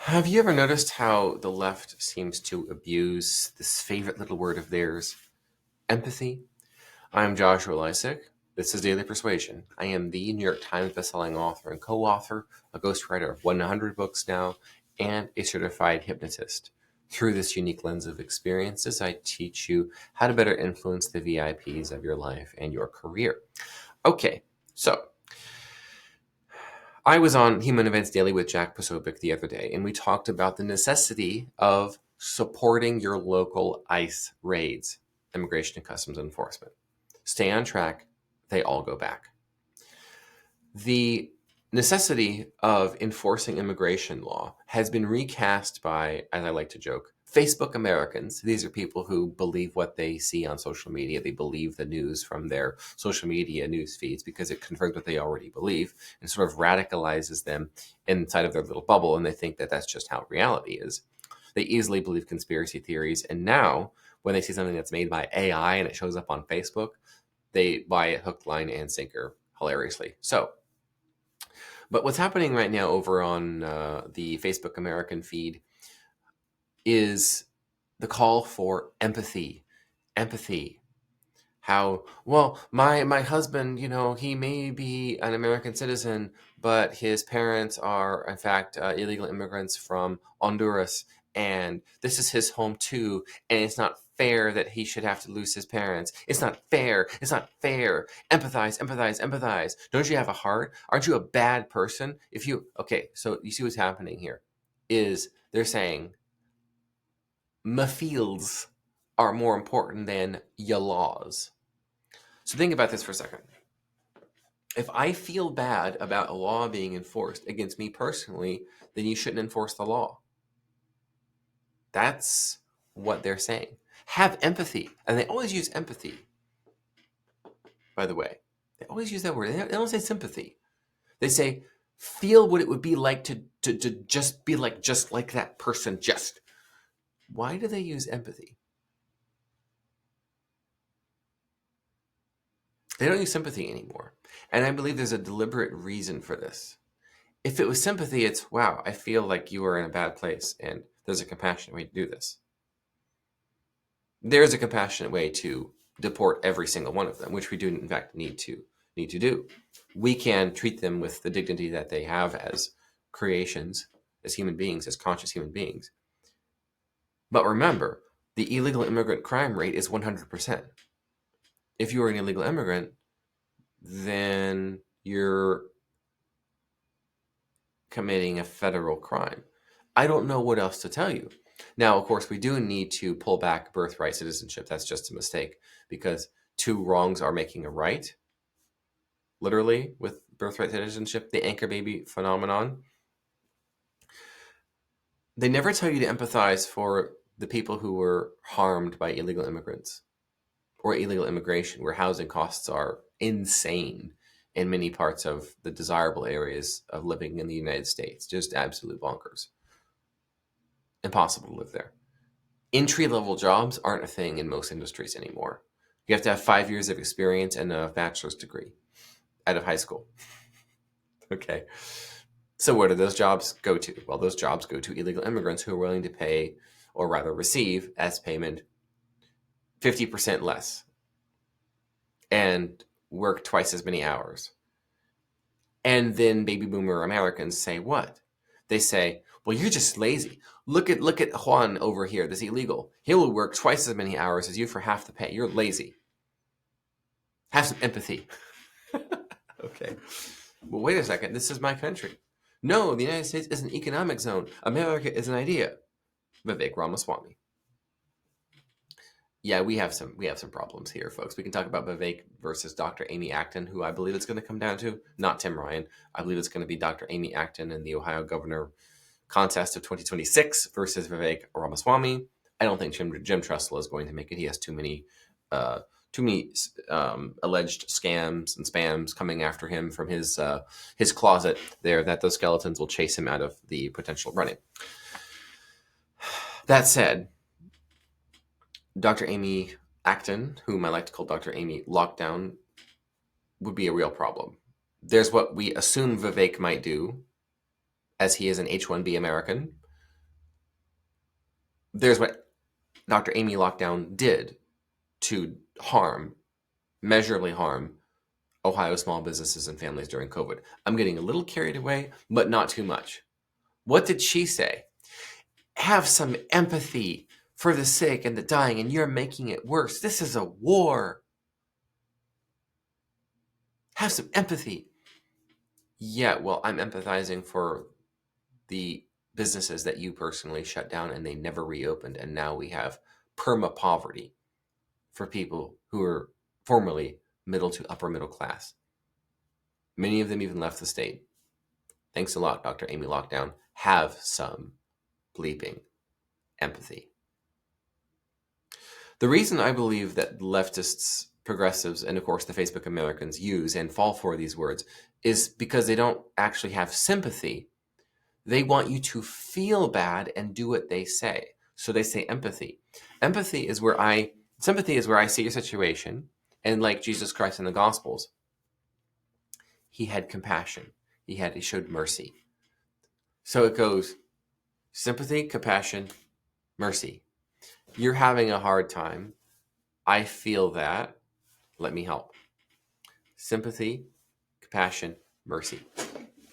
Have you ever noticed how the left seems to abuse this favorite little word of theirs, empathy? I'm Joshua Lisec. This is Daily Persuasion. I am the New York Times bestselling author and co-author, a ghostwriter of 100 books now, and a certified hypnotist. Through this unique lens of experiences, I teach you how to better influence the VIPs of your life and your career. Okay, so I was on Human Events Daily with Jack Posobiec the other day, and we talked about the necessity of supporting your local ICE raids, Immigration and Customs Enforcement. Stay on track, they all go back. The necessity of enforcing immigration law has been recast by, as I like to joke, Facebook Americans. These are people who believe what they see on social media. They believe the news from their social media news feeds because it confirms what they already believe and sort of radicalizes them inside of their little bubble, and they think that that's just how reality is. They easily believe conspiracy theories, and now when they see something that's made by AI and it shows up on Facebook, they buy it hook, line, and sinker hilariously. But what's happening right now over on the Facebook American feed is the call for empathy. Empathy. How, well, my husband, he may be an American citizen, but his parents are, in fact, illegal immigrants from Honduras, and this is his home too, and it's not fair that he should have to lose his parents. It's not fair. It's not fair. Empathize, empathize, empathize. Don't you have a heart? Aren't you a bad person? Okay, so you see what's happening here is they're saying my fields are more important than your laws. So think about this for a second. If I feel bad about a law being enforced against me personally, then you shouldn't enforce the law. That's what they're saying. Have empathy. And they always use empathy, by the way. They always use that word. They don't say sympathy. They say, feel what it would be like to just be like, just like that person, just. Why do they use empathy? They don't use sympathy anymore. And I believe there's a deliberate reason for this. If it was sympathy, it's, wow, I feel like you are in a bad place, and there's a compassionate way to do this. There's a compassionate way to deport every single one of them, which we do in fact need to do. We can treat them with the dignity that they have as creations, as human beings, as conscious human beings. But remember, the illegal immigrant crime rate is 100%. If you are an illegal immigrant, then you're committing a federal crime. I don't know what else to tell you. Now, of course, we do need to pull back birthright citizenship. That's just a mistake because two wrongs are making a right. Literally, with birthright citizenship, the anchor baby phenomenon. They never tell you to empathize for the people who were harmed by illegal immigrants or illegal immigration, where housing costs are insane in many parts of the desirable areas of living in the United States. Just absolute bonkers. Impossible to live there. Entry-level jobs aren't a thing in most industries anymore. You have to have 5 years of experience and a bachelor's degree out of high school. Okay. So where do those jobs go to? Well, those jobs go to illegal immigrants who are willing to pay, or rather receive as payment, 50% less and work twice as many hours. And then baby boomer Americans say what? They say, well, you're just lazy. Look at Juan over here, this illegal. He will work twice as many hours as you for half the pay. You're lazy. Have some empathy. Okay. Well, wait a second. This is my country. No, the United States is an economic zone. America is an idea. Vivek Ramaswamy. Yeah, we have some problems here, folks. We can talk about Vivek versus Dr. Amy Acton, who I believe it's going to come down to. Not Tim Ryan. I believe it's going to be Dr. Amy Acton in the Ohio governor contest of 2026 versus Vivek Ramaswamy. I don't think Jim Tressel is going to make it. He has too many alleged scams and spams coming after him from his closet there, that those skeletons will chase him out of the potential running. That said, Dr. Amy Acton, whom I like to call Dr. Amy Lockdown, would be a real problem. There's what we assume Vivek might do, as he is an H-1B American, there's what Dr. Amy Lockdown did to measurably harm Ohio small businesses and families during COVID. I'm getting a little carried away, but not too much. What did she say? Have some empathy for the sick and the dying, and you're making it worse. This is a war. Have some empathy. Yeah, well, I'm empathizing for the businesses that you personally shut down and they never reopened, and now we have perma poverty for people who are formerly middle to upper middle class. Many of them even left the state. Thanks a lot, Dr. Amy Lockdown. Have some bleeping empathy. The reason I believe that leftists, progressives, and of course the Facebook Americans use and fall for these words is because they don't actually have sympathy. They want you to feel bad and do what they say. So they say empathy. Sympathy is where I see your situation, and like Jesus Christ in the Gospels, he had compassion. He showed mercy. So it goes sympathy, compassion, mercy. You're having a hard time. I feel that. Let me help. Sympathy, compassion, mercy.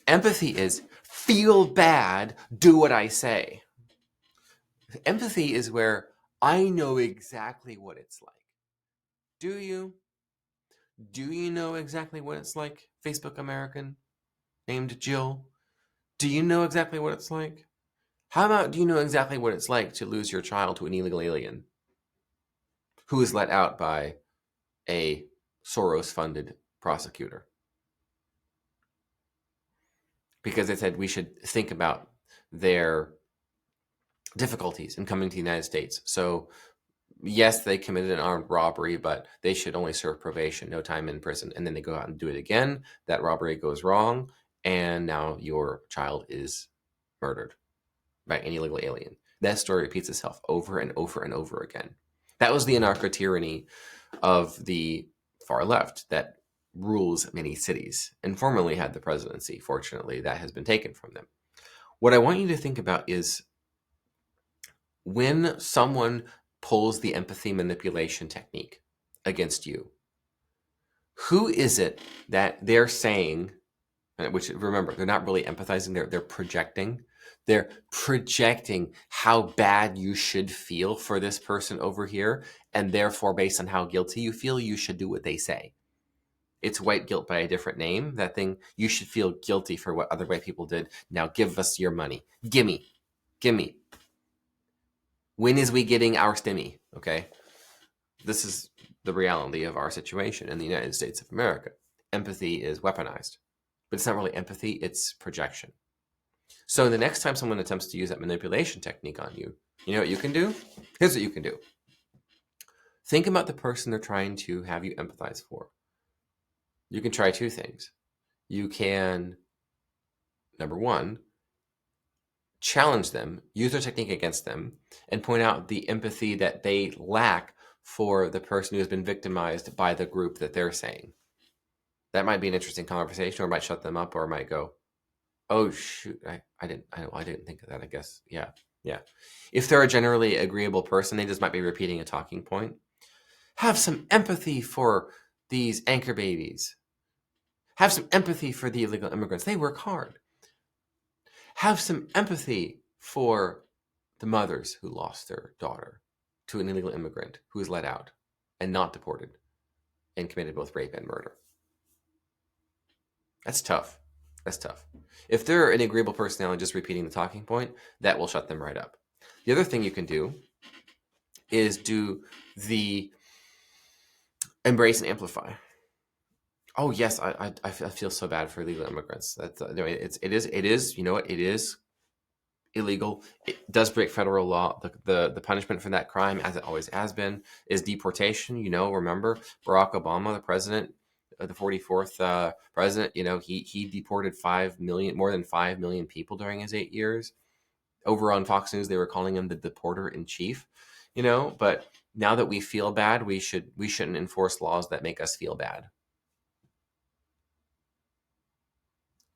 Empathy is feel bad, do what I say. Empathy is where I know exactly what it's like. Do you? Do you know exactly what it's like, Facebook American named Jill? Do you know exactly what it's like? How about do you know exactly what it's like to lose your child to an illegal alien who is let out by a Soros-funded prosecutor? Because they said we should think about their difficulties in coming to the United States. So yes, they committed an armed robbery, but they should only serve probation, no time in prison. And then they go out and do it again. That robbery goes wrong, and now your child is murdered by an illegal alien. That story repeats itself over and over and over again. That was the anarcho-tyranny of the far left that rules many cities and formerly had the presidency. Fortunately, that has been taken from them. What I want you to think about is when someone pulls the empathy manipulation technique against you, who is it that they're saying, which remember, they're not really empathizing, they're projecting. They're projecting how bad you should feel for this person over here, and therefore, based on how guilty you feel, you should do what they say. It's white guilt by a different name. That thing, you should feel guilty for what other white people did. Now give us your money. Gimme. Gimme. When is we getting our stimmy? Okay. This is the reality of our situation in the United States of America. Empathy is weaponized, but it's not really empathy, it's projection. So the next time someone attempts to use that manipulation technique on you, you know what you can do? Here's what you can do. Think about the person they're trying to have you empathize for. You can try two things. You can, number one, challenge them, use their technique against them, and point out the empathy that they lack for the person who has been victimized by the group that they're saying. That might be an interesting conversation, or it might shut them up, or it might go, oh shoot, I didn't think of that, I guess. Yeah. If they're a generally agreeable person, they just might be repeating a talking point. Have some empathy for these anchor babies. Have some empathy for the illegal immigrants. They work hard. Have some empathy for the mothers who lost their daughter to an illegal immigrant who was let out and not deported and committed both rape and murder. That's tough. If they're an agreeable personality just repeating the talking point, that will shut them right up. The other thing you can do is do the embrace and amplify. Oh yes, I feel so bad for illegal immigrants. That's it is you know what, it is illegal. It does break federal law. The punishment for that crime, as it always has been, is deportation. Remember Barack Obama, the president, the 44th president. He deported more than 5 million people during his 8 years. Over on Fox News, they were calling him the deporter in chief. But now that we feel bad, we shouldn't enforce laws that make us feel bad.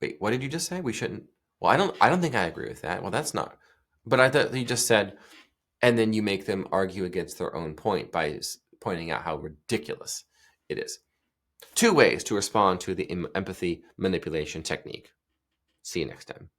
Wait, what did you just say? We shouldn't. Well, I don't think I agree with that. Well, that's not. But I thought you just said And then you make them argue against their own point by pointing out how ridiculous it is. 2 ways to respond to the empathy manipulation technique. See you next time.